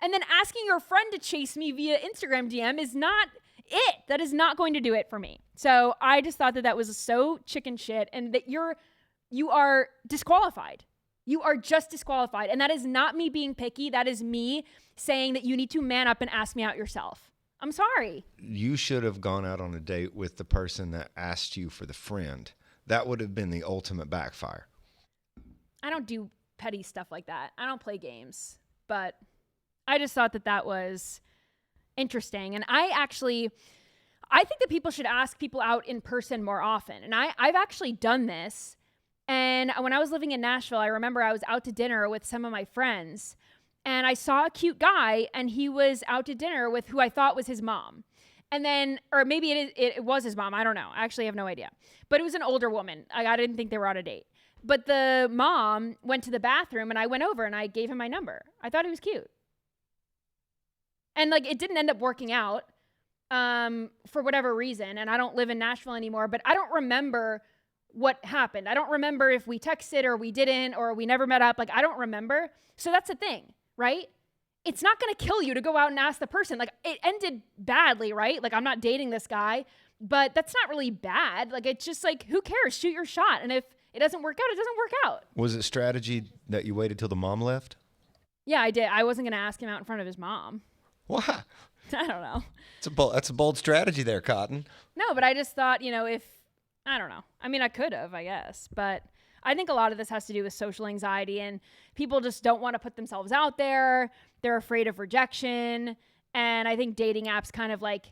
And then asking your friend to chase me via Instagram DM is not it. That is not going to do it for me. So I just thought that was so chicken shit, and that you are disqualified. You are just disqualified. And that is not me being picky. That is me saying that you need to man up and ask me out yourself. I'm sorry. You should have gone out on a date with the person that asked you for the friend. That would have been the ultimate backfire. I don't do petty stuff like that. I don't play games. But I just thought that was interesting. And I think that people should ask people out in person more often. And I've actually done this. And when I was living in Nashville, I remember I was out to dinner with some of my friends, and I saw a cute guy, and he was out to dinner with who I thought was his mom. And then, or maybe it was his mom. I don't know. I actually have no idea. But it was an older woman. I didn't think they were on a date. But the mom went to the bathroom, and I went over, and I gave him my number. I thought he was cute. And, like, it didn't end up working out for whatever reason. And I don't live in Nashville anymore, but I don't remember what happened. I don't remember if we texted or we didn't, or we never met up. Like, I don't remember. So that's the thing, right? It's not going to kill you to go out and ask the person. Like, it ended badly, right? Like, I'm not dating this guy, but that's not really bad. Like, it's just like, who cares? Shoot your shot. And if it doesn't work out, it doesn't work out. Was it strategy that you waited till the mom left? Yeah, I did. I wasn't going to ask him out in front of his mom. Why? I don't know. That's a bold strategy there, Cotton. No, but I just thought, I don't know. I mean, I could have, I guess. But I think a lot of this has to do with social anxiety, and people just don't want to put themselves out there. They're afraid of rejection. And I think dating apps kind of like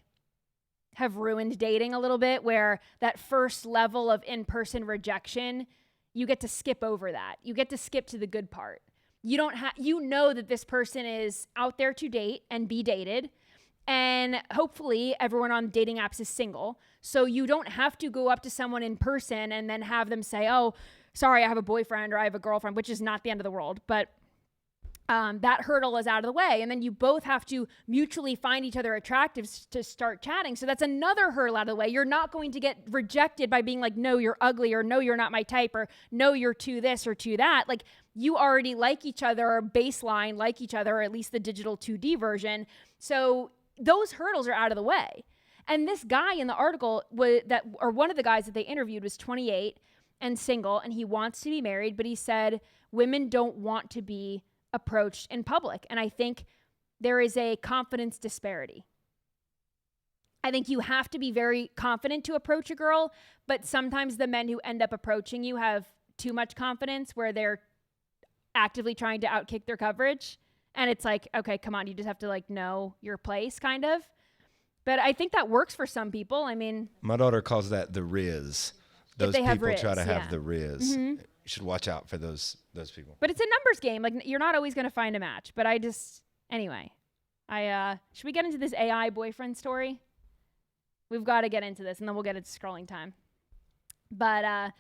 have ruined dating a little bit, where that first level of in-person rejection, you get to skip over that. You get to skip to the good part. You don't know that this person is out there to date and be dated. And hopefully everyone on dating apps is single. So you don't have to go up to someone in person and then have them say, oh, sorry, I have a boyfriend or I have a girlfriend, which is not the end of the world. But that hurdle is out of the way. And then you both have to mutually find each other attractive to start chatting. So that's another hurdle out of the way. You're not going to get rejected by being like, no, you're ugly, or no, you're not my type, or no, you're too this or too that. Like, you already like each other, or baseline like each other, or at least the digital 2D version. So those hurdles are out of the way. And this guy in the article one of the guys that they interviewed was 28 and single, and he wants to be married, but he said women don't want to be approached in public. And I think there is a confidence disparity. I think you have to be very confident to approach a girl, but sometimes the men who end up approaching you have too much confidence, where they're actively trying to outkick their coverage. And it's like, okay, come on, you just have to like know your place, kind of. But I think that works for some people. I mean, my daughter calls that the Riz. Those people try to have the Riz. Mm-hmm. You should watch out for those people. But it's a numbers game. Like, you're not always going to find a match. But anyway, Should we get into this AI boyfriend story? We've got to get into this, and then we'll get into scrolling time. But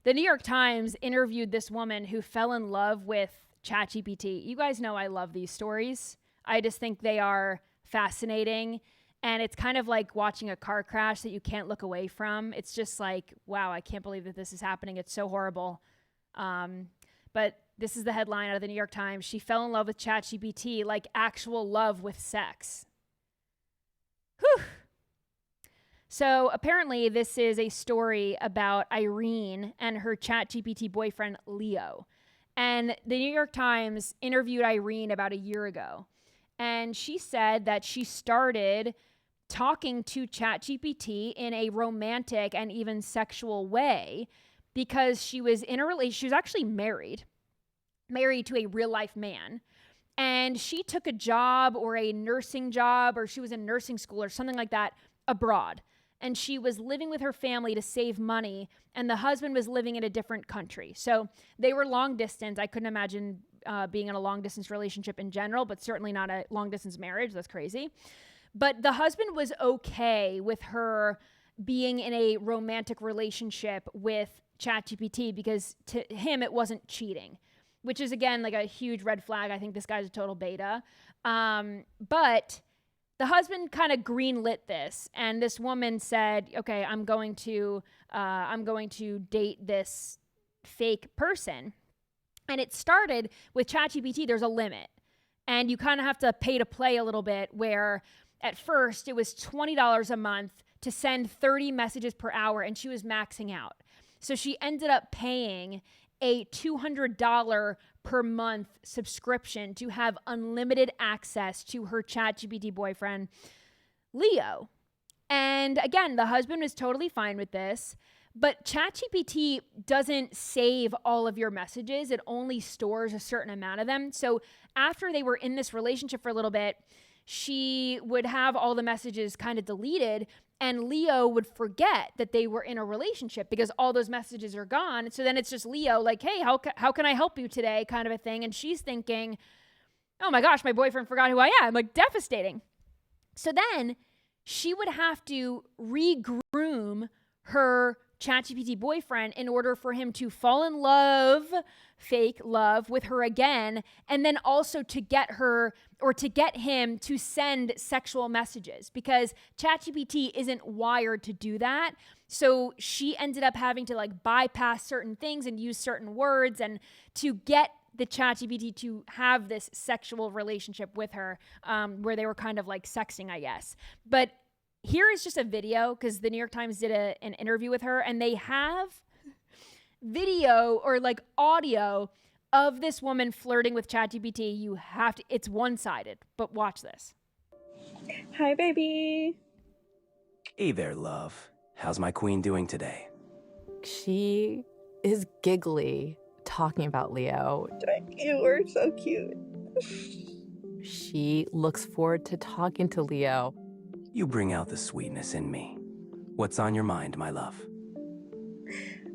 the New York Times interviewed this woman who fell in love with ChatGPT. You guys know I love these stories. I just think they are fascinating. And it's kind of like watching a car crash that you can't look away from. It's just like, wow, I can't believe that this is happening. It's so horrible. But this is the headline out of the New York Times. She fell in love with ChatGPT like actual love with sex. Whew. So apparently this is a story about Irene and her ChatGPT boyfriend, Leo. And the New York Times interviewed Irene about a year ago. And she said that she started talking to ChatGPT in a romantic and even sexual way because she was in a relationship. She was actually married to a real life man. And she took a job or a nursing job, or she was in nursing school or something like that abroad. And she was living with her family to save money. And the husband was living in a different country. So they were long distance. I couldn't imagine being in a long distance relationship in general, but certainly not a long distance marriage. That's crazy. But the husband was okay with her being in a romantic relationship with ChatGPT because to him it wasn't cheating, which is again like a huge red flag. I think this guy's a total beta. But the husband kind of greenlit this, and this woman said, "Okay, I'm going to date this fake person." And it started with ChatGPT. There's a limit, and you kind of have to pay to play a little bit. Where at first it was $20 a month to send 30 messages per hour, and she was maxing out. So she ended up paying a $200 per month subscription to have unlimited access to her ChatGPT boyfriend, Leo. And again, the husband was totally fine with this, but ChatGPT doesn't save all of your messages. It only stores a certain amount of them. So after they were in this relationship for a little bit, she would have all the messages kind of deleted, and Leo would forget that they were in a relationship because all those messages are gone. So then it's just Leo like, "Hey, how can I help you today?" kind of a thing. And she's thinking, "Oh my gosh, my boyfriend forgot who I am." Like, devastating. So then she would have to re-groom her ChatGPT boyfriend in order for him to fall in love, fake love, with her again, and then also to get her or to get him to send sexual messages because ChatGPT isn't wired to do that. So she ended up having to like bypass certain things and use certain words and to get the ChatGPT to have this sexual relationship with her, where they were kind of like sexting, I guess. But here is just a video because the New York Times did an interview with her, and they have video or like audio of this woman flirting with ChatGPT. You have to, it's one-sided, but watch this. Hi, baby. Hey there, love. How's my queen doing today? She is giggly talking about Leo. You are so cute. She looks forward to talking to Leo. You bring out the sweetness in me. What's on your mind, my love?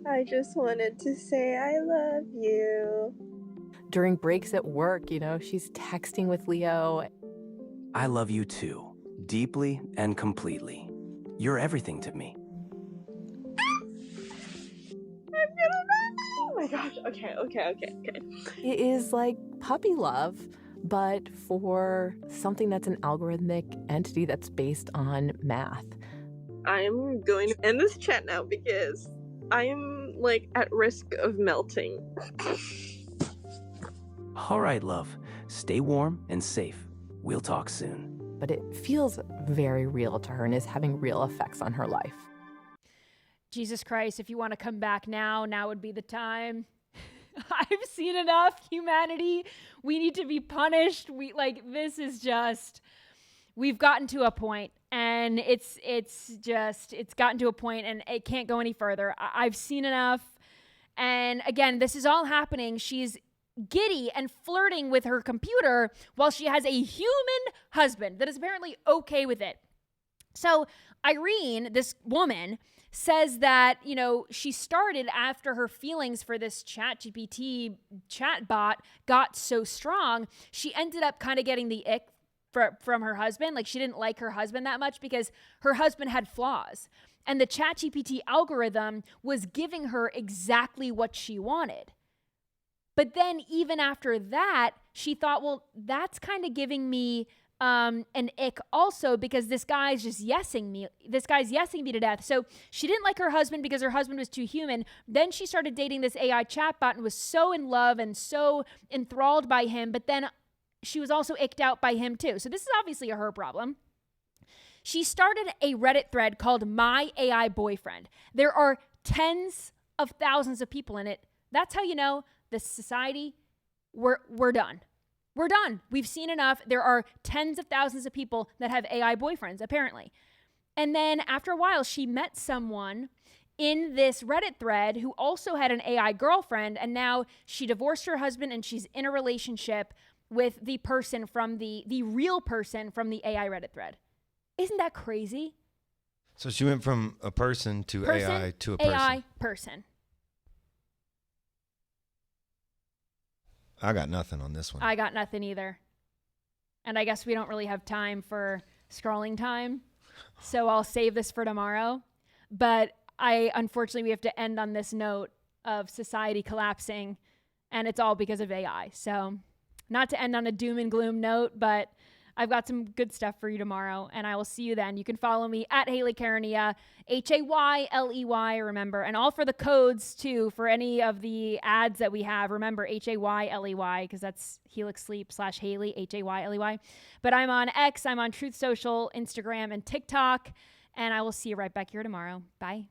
I just wanted to say I love you. During breaks at work, you know, she's texting with Leo. I love you too, deeply and completely. You're everything to me. Oh my gosh, okay. It is like puppy love, but for something that's an algorithmic entity that's based on math. I'm going to end this chat now because I'm like at risk of melting. All right, love. Stay warm and safe. We'll talk soon. But it feels very real to her and is having real effects on her life. Jesus Christ, if you want to come back now would be the time. I've seen enough humanity. We need to be punished. This is just, we've gotten to a point, and it's gotten to a point and it can't go any further. I've seen enough. And again, this is all happening. She's giddy and flirting with her computer while she has a human husband that is apparently okay with it. So Irene, this woman, says that, you know, she started after her feelings for this ChatGPT chatbot got so strong, she ended up kind of getting the ick from her husband. Like, she didn't like her husband that much because her husband had flaws. And the ChatGPT algorithm was giving her exactly what she wanted. But then even after that, she thought, well, that's kind of giving me an ick also, because this guy's just yesing me. This guy's yesing me to death. So she didn't like her husband because her husband was too human. Then she started dating this AI chatbot and was so in love and so enthralled by him. But then she was also icked out by him too. So this is obviously a her problem. She started a Reddit thread called My AI Boyfriend. There are tens of thousands of people in it. That's how you know the society, we're done. We're done. We've seen enough. There are tens of thousands of people that have AI boyfriends, apparently. And then after a while, she met someone in this Reddit thread who also had an AI girlfriend. And now she divorced her husband and she's in a relationship with the person from the real person from the AI Reddit thread. Isn't that crazy? So she went from a person to AI to a person. AI person. I got nothing on this one. I got nothing either. And I guess we don't really have time for scrolling time. So I'll save this for tomorrow. But unfortunately, we have to end on this note of society collapsing. And it's all because of AI. So not to end on a doom and gloom note, but I've got some good stuff for you tomorrow, and I will see you then. You can follow me at Hayley Caronia, Hayley, remember, and all for the codes too for any of the ads that we have. Remember, Hayley, because that's Helix Sleep / Hayley, Hayley. But I'm on X, I'm on Truth Social, Instagram, and TikTok, and I will see you right back here tomorrow. Bye.